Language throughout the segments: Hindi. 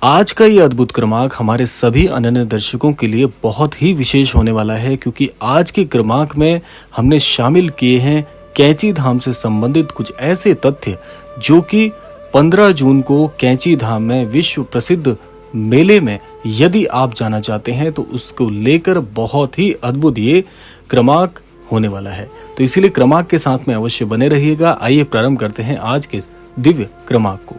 आज का ये अद्भुत क्रमांक हमारे सभी अनन्य दर्शकों के लिए बहुत ही विशेष होने वाला है, क्योंकि आज के क्रमांक में हमने शामिल किए हैं कैंची धाम से संबंधित कुछ ऐसे तथ्य जो कि 15 जून को कैंची धाम में विश्व प्रसिद्ध मेले में यदि आप जाना चाहते हैं तो उसको लेकर बहुत ही अद्भुत ये क्रमांक होने वाला है। तो इसीलिए क्रमांक के साथ में अवश्य बने रहिएगा। आइए प्रारंभ करते हैं आज के दिव्य क्रमांक को।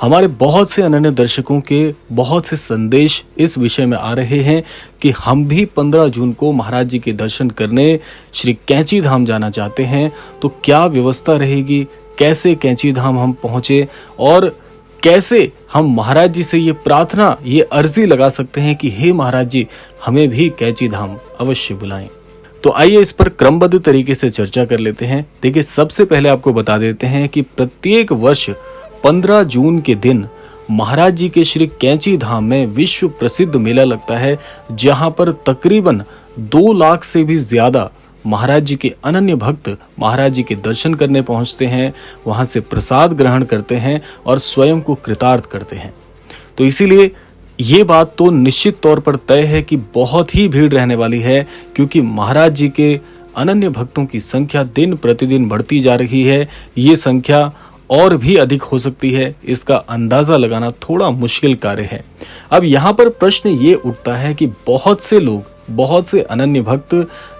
हमारे बहुत से अनन्य दर्शकों के बहुत से संदेश इस विषय में आ रहे हैं कि हम भी 15 जून को महाराज जी के दर्शन करने श्री कैंची धाम जाना चाहते हैं, तो क्या व्यवस्था रहेगी, कैसे कैंची धाम हम पहुंचे और कैसे हम महाराज जी से ये प्रार्थना, ये अर्जी लगा सकते हैं कि हे महाराज जी हमें भी कैंची धाम अवश्य बुलाएं। तो आइए इस पर क्रमबद्ध तरीके से चर्चा कर लेते हैं। देखिए, सबसे पहले आपको बता देते हैं कि प्रत्येक वर्ष 15 जून के दिन महाराज जी के श्री कैंची धाम में विश्व प्रसिद्ध मेला लगता है, जहां पर तकरीबन 2 लाख से भी ज्यादा महाराज जी के अनन्य भक्त महाराज जी के दर्शन करने पहुंचते हैं, वहां से प्रसाद ग्रहण करते हैं और स्वयं को कृतार्थ करते हैं। तो इसीलिए ये बात तो निश्चित तौर पर तय है कि बहुत ही भीड़ रहने वाली है, क्योंकि महाराज जी के अनन्य भक्तों की संख्या दिन प्रतिदिन बढ़ती जा रही है। ये संख्या और भी अधिक हो सकती है, इसका अंदाजा लगाना थोड़ा मुश्किल कार्य है। अब यहाँ पर प्रश्न ये उठता है कि बहुत से लोग, बहुत से अनन्य भक्त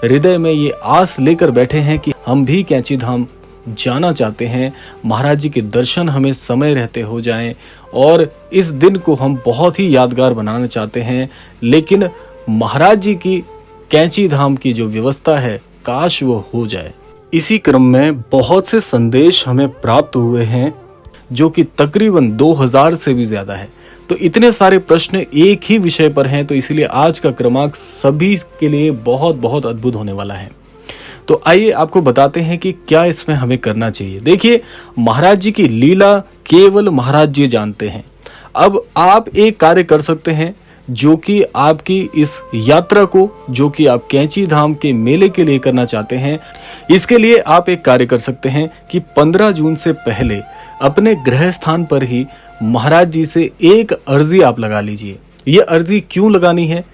हृदय में ये आस लेकर बैठे हैं कि हम भी कैंची धाम जाना चाहते हैं, महाराज जी के दर्शन हमें समय रहते हो जाएं और इस दिन को हम बहुत ही यादगार बनाना चाहते हैं। लेकिन महाराज जी की कैंची धाम की जो व्यवस्था है, काश वो हो जाए। इसी क्रम में बहुत से संदेश हमें प्राप्त हुए हैं जो कि तकरीबन 2000 से भी ज्यादा है। तो इतने सारे प्रश्न एक ही विषय पर हैं, तो इसीलिए आज का क्रमांक सभी के लिए बहुत बहुत अद्भुत होने वाला है। तो आइए आपको बताते हैं कि क्या इसमें हमें करना चाहिए। देखिए, महाराज जी की लीला केवल महाराज जी जानते हैं। अब आप एक कार्य कर सकते हैं जो कि आपकी इस यात्रा को, जो कि आप कैंची धाम के मेले के लिए करना चाहते हैं, इसके लिए आप एक कार्य कर सकते हैं कि 15 जून से पहले अपने गृह स्थान पर ही महाराज जी से एक अर्जी आप लगा लीजिए। ये अर्जी क्यों लगानी है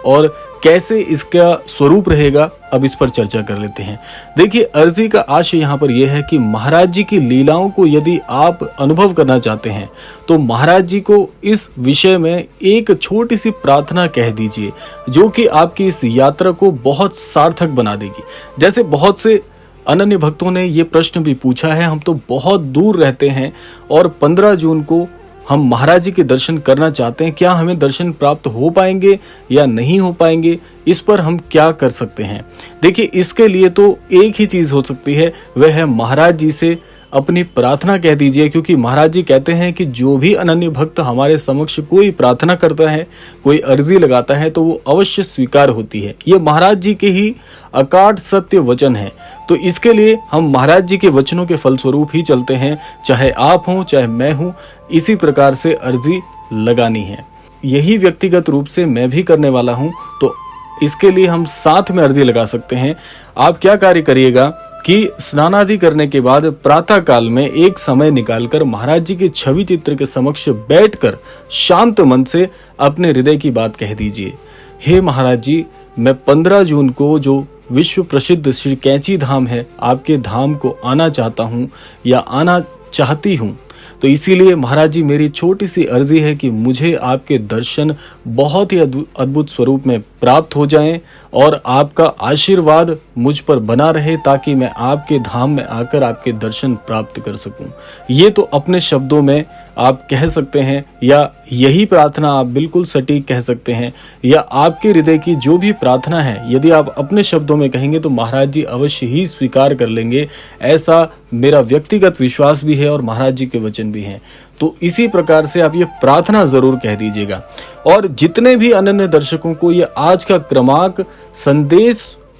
और कैसे इसका स्वरूप रहेगा, अब इस पर चर्चा कर लेते हैं। देखिए, अर्जी का आशय यहाँ पर यह है कि महाराज जी की लीलाओं को यदि आप अनुभव करना चाहते हैं तो महाराज जी को इस विषय में एक छोटी सी प्रार्थना कह दीजिए, जो कि आपकी इस यात्रा को बहुत सार्थक बना देगी। जैसे बहुत से अनन्य भक्तों ने ये प्रश्न भी पूछा है, हम तो बहुत दूर रहते हैं और 15 जून को हम महाराज जी के दर्शन करना चाहते हैं, क्या हमें दर्शन प्राप्त हो पाएंगे या नहीं हो पाएंगे, इस पर हम क्या कर सकते हैं। देखिए, इसके लिए तो एक ही चीज हो सकती है, वह है महाराज जी से अपनी प्रार्थना कह दीजिए, क्योंकि महाराज जी कहते हैं कि जो भी अनन्य भक्त हमारे समक्ष कोई प्रार्थना करता है, कोई अर्जी लगाता है, तो वो अवश्य स्वीकार होती है। ये महाराज जी के ही अकाट सत्य वचन है। तो इसके लिए हम महाराज जी के वचनों के फलस्वरूप ही चलते हैं, चाहे आप हों चाहे मैं हूं, इसी प्रकार से अर्जी लगानी है। यही व्यक्तिगत रूप से मैं भी करने वाला हूं, तो इसके लिए हम साथ में अर्जी लगा सकते हैं। आप क्या कार्य करिएगा कि स्नानादि करने के बाद प्रातः काल में एक समय निकालकर महाराज जी के छवि चित्र के समक्ष बैठकर शांत मन से अपने हृदय की बात कह दीजिए। हे महाराज जी, मैं 15 जून को जो विश्व प्रसिद्ध श्री कैंची धाम है, आपके धाम को आना चाहता हूँ या आना चाहती हूँ। तो इसीलिए महाराज जी, मेरी छोटी सी अर्जी है कि मुझे आपके दर्शन बहुत ही अद्भुत स्वरूप में प्राप्त हो जाएं और आपका आशीर्वाद मुझ पर बना रहे, ताकि मैं आपके धाम में आकर आपके दर्शन प्राप्त कर सकूं। ये तो अपने शब्दों में आप कह सकते हैं, या यही प्रार्थना आप बिल्कुल सटीक कह सकते हैं, या आपके हृदय की जो भी प्रार्थना है यदि आप अपने शब्दों में कहेंगे तो महाराज जी अवश्य ही स्वीकार कर लेंगे। ऐसा मेरा व्यक्तिगत विश्वास भी है और महाराज जी के वचन भी हैं। तो इसी प्रकार से आप ये प्रार्थना जरूर कह दीजिएगा। और जितने भी अनन्य दर्शकों को ये आज का क्रमांक संदेश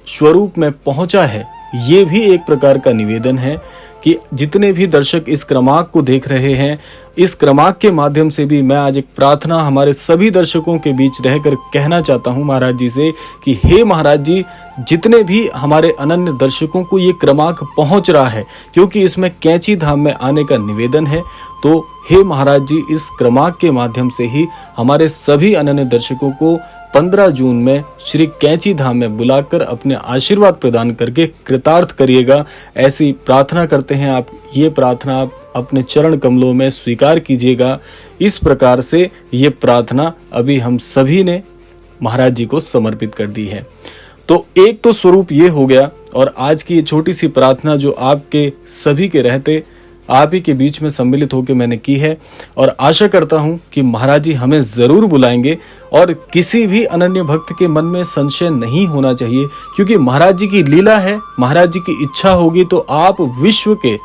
स्वरूप में पहुंचा है, ये भी एक प्रकार का निवेदन है कि जितने भी दर्शक इस क्रमांक को देख रहे हैं, इस क्रमांक के माध्यम से भी मैं आज एक प्रार्थना हमारे सभी दर्शकों के बीच रहकर कहना चाहता हूं महाराज जी से कि हे महाराज जी, जितने भी हमारे अनन्य दर्शकों को ये क्रमांक पहुंच रहा है, क्योंकि इसमें कैंची धाम में आने का निवेदन है, तो हे महाराज जी, इस क्रमांक के माध्यम से ही हमारे सभी अनन्य दर्शकों को 15 जून में श्री कैंची धाम में बुलाकर अपने आशीर्वाद प्रदान करके कृतार्थ करिएगा। ऐसी प्रार्थना करते हैं। आप ये प्रार्थना आप अपने चरण कमलों में स्वीकार कीजिएगा। इस प्रकार से ये प्रार्थना अभी हम सभी ने महाराज जी को समर्पित कर दी है। तो एक तो स्वरूप ये हो गया, और आज की ये छोटी सी प्रार्थना जो आपके सभी के रहते आप ही के बीच में सम्मिलित होकर मैंने की है, और आशा करता हूं कि महाराज जी हमें जरूर बुलाएंगे। और किसी भी अनन्य भक्त के मन में संशय नहीं होना चाहिए, क्योंकि महाराज जी की लीला है, महाराज जी की इच्छा होगी तो आप विश्व के,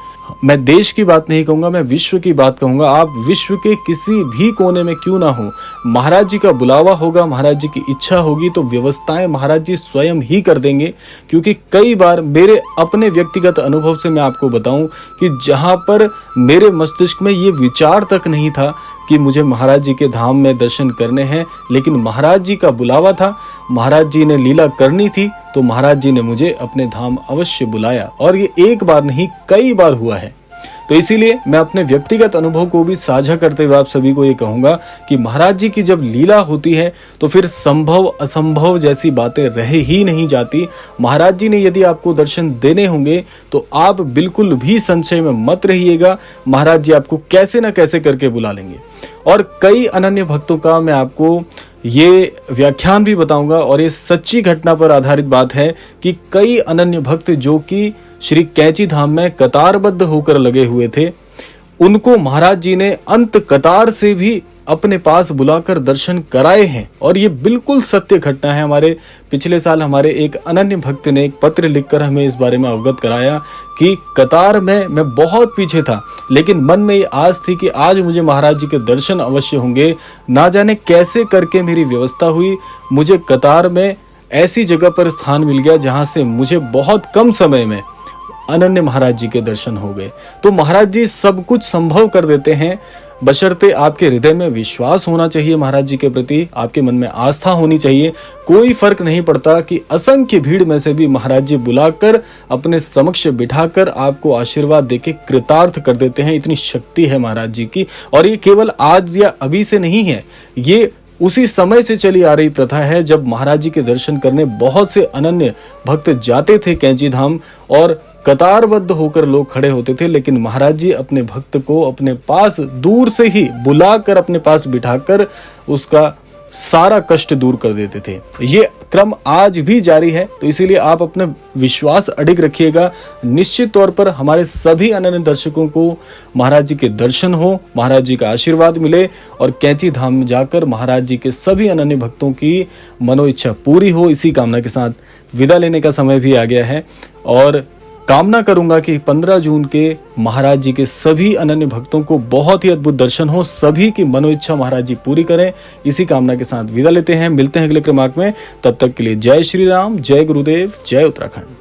मैं देश की बात नहीं कहूंगा, मैं विश्व की बात कहूंगा, आप विश्व के किसी भी कोने में क्यों ना हो, महाराज जी का बुलावा होगा, महाराज जी की इच्छा होगी तो व्यवस्थाएं महाराज जी स्वयं ही कर देंगे। क्योंकि कई बार मेरे अपने व्यक्तिगत अनुभव से मैं आपको बताऊं कि जहां पर मेरे मस्तिष्क में ये विचार तक नहीं था कि मुझे महाराज जी के धाम में दर्शन करने हैं, लेकिन महाराज जी का बुलावा था, महाराज जी ने लीला करनी थी, तो महाराज जी ने मुझे अपने धाम अवश्य बुलाया। और ये एक बार नहीं, कई बार हुआ है। तो इसीलिए मैं अपने व्यक्तिगत अनुभव को भी साझा करते हुए आप सभी को ये कहूंगा कि महाराज जी की जब लीला होती है तो फिर संभव असंभव जैसी बातें रह ही नहीं जाती। महाराज जी ने यदि आपको दर्शन देने होंगे तो आप बिल्कुल भी संशय में मत रहिएगा, महाराज जी आपको कैसे न कैसे करके बुला लेंगे। और कई अनन्य भक्तों का मैं आपको ये व्याख्यान भी बताऊंगा, और ये सच्ची घटना पर आधारित बात है कि कई अनन्य भक्त जो कि श्री कैंची धाम में कतारबद्ध होकर लगे हुए थे, उनको महाराज जी ने अंत कतार से भी अपने पास बुलाकर दर्शन कराए हैं। और ये बिल्कुल सत्य घटना है। हमारे पिछले साल हमारे एक अनन्य भक्त ने एक पत्र लिखकर हमें इस बारे में अवगत कराया कि कतार में मैं बहुत पीछे था, लेकिन मन में ये आस थी कि आज मुझे महाराज जी के दर्शन अवश्य होंगे। ना जाने कैसे करके मेरी व्यवस्था हुई, मुझे कतार में ऐसी जगह पर स्थान मिल गया जहां से मुझे बहुत कम समय में अनन्य महाराज जी के दर्शन हो गए। तो महाराज जी सब कुछ संभव कर देते हैं, बशर्ते आपके हृदय में विश्वास होना चाहिए महाराज जी के प्रति, आपके मन में आस्था होनी चाहिए। कोई फर्क नहीं पड़ता कि असंख्य भीड़ में से भी महाराज जी बुलाकर अपने समक्ष बिठाकर आपको आशीर्वाद देके कृतार्थ कर देते हैं। इतनी शक्ति है महाराज जी की। और ये केवल आज या अभी से नहीं है, ये उसी समय से चली आ रही प्रथा है जब महाराज जी के दर्शन करने बहुत से अनन्य भक्त जाते थे कैंची धाम, और कतारबद्ध होकर लोग खड़े होते थे, लेकिन महाराज जी अपने भक्त को अपने पास दूर से ही बुलाकर अपने पास बिठाकर उसका सारा कष्ट दूर कर देते थे। ये क्रम आज भी जारी है। तो इसीलिए आप अपने विश्वास अडिग रखिएगा। निश्चित तौर पर हमारे सभी अनन्य दर्शकों को महाराज जी के दर्शन हो, महाराज जी का आशीर्वाद मिले, और कैंची धाम में जाकर महाराज जी के सभी अनन्य भक्तों की मनोइच्छा पूरी हो। इसी कामना के साथ विदा लेने का समय भी आ गया है, और कामना करूंगा कि 15 जून के महाराज जी के सभी अनन्य भक्तों को बहुत ही अद्भुत दर्शन हो, सभी की मनोइच्छा महाराज जी पूरी करें। इसी कामना के साथ विदा लेते हैं। मिलते हैं अगले क्रमांक में। तब तक के लिए जय श्री राम, जय गुरुदेव, जय उत्तराखंड।